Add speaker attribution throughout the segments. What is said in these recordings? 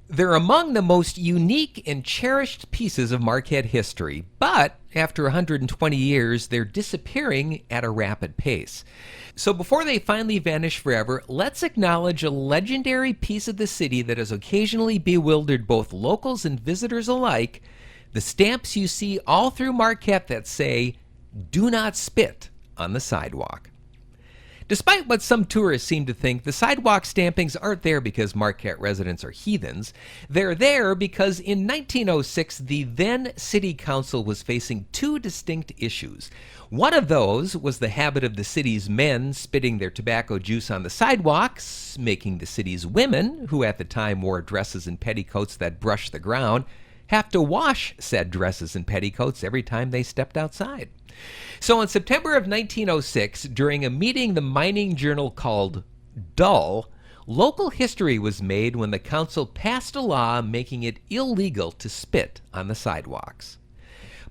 Speaker 1: They're among the most unique and cherished pieces of Marquette history, but after 120 years, they're disappearing at a rapid pace. So before they finally vanish forever, let's acknowledge a legendary piece of the city that has occasionally bewildered both locals and visitors alike, the stamps you see all through Marquette that say, "Do not spit on the sidewalk." Despite what some tourists seem to think, the sidewalk stampings aren't there because Marquette residents are heathens. They're there because in 1906, the then city council was facing two distinct issues. One of those was the habit of the city's men spitting their tobacco juice on the sidewalks, making the city's women, who at the time wore dresses and petticoats that brushed the ground, have to wash said dresses and petticoats every time they stepped outside. So in September of 1906, during a meeting the mining journal called Dull, local history was made when the council passed a law making it illegal to spit on the sidewalks.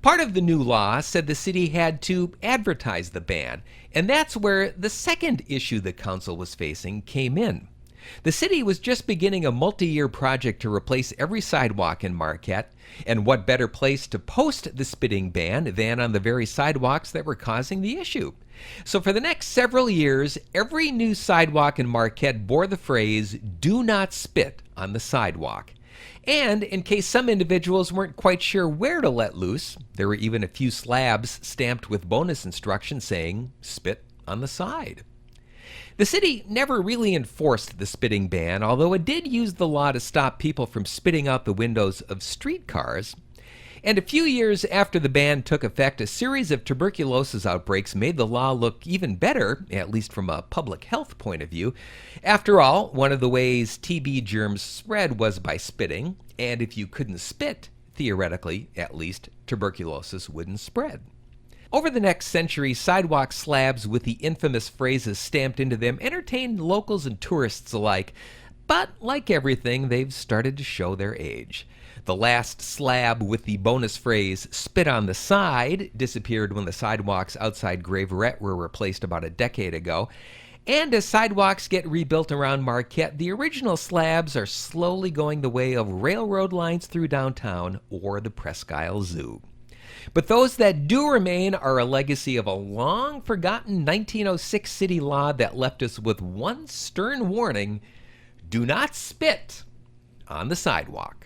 Speaker 1: Part of the new law said the city had to advertise the ban, and that's where the second issue the council was facing came in. The city was just beginning a multi-year project to replace every sidewalk in Marquette, and what better place to post the spitting ban than on the very sidewalks that were causing the issue? So for the next several years, every new sidewalk in Marquette bore the phrase, "Do not spit on the sidewalk." And in case some individuals weren't quite sure where to let loose, there were even a few slabs stamped with bonus instructions saying, "Spit on the side." The city never really enforced the spitting ban, although it did use the law to stop people from spitting out the windows of streetcars. And a few years after the ban took effect, a series of tuberculosis outbreaks made the law look even better, at least from a public health point of view. After all, one of the ways TB germs spread was by spitting, and if you couldn't spit, theoretically, at least, tuberculosis wouldn't spread. Over the next century, sidewalk slabs with the infamous phrases stamped into them entertained locals and tourists alike. But like everything, they've started to show their age. The last slab with the bonus phrase, "spit on the side," disappeared when the sidewalks outside Graverette were replaced about a decade ago. And as sidewalks get rebuilt around Marquette, the original slabs are slowly going the way of railroad lines through downtown or the Presque Isle Zoo. But those that do remain are a legacy of a long-forgotten 1906 city law that left us with one stern warning: do not spit on the sidewalk.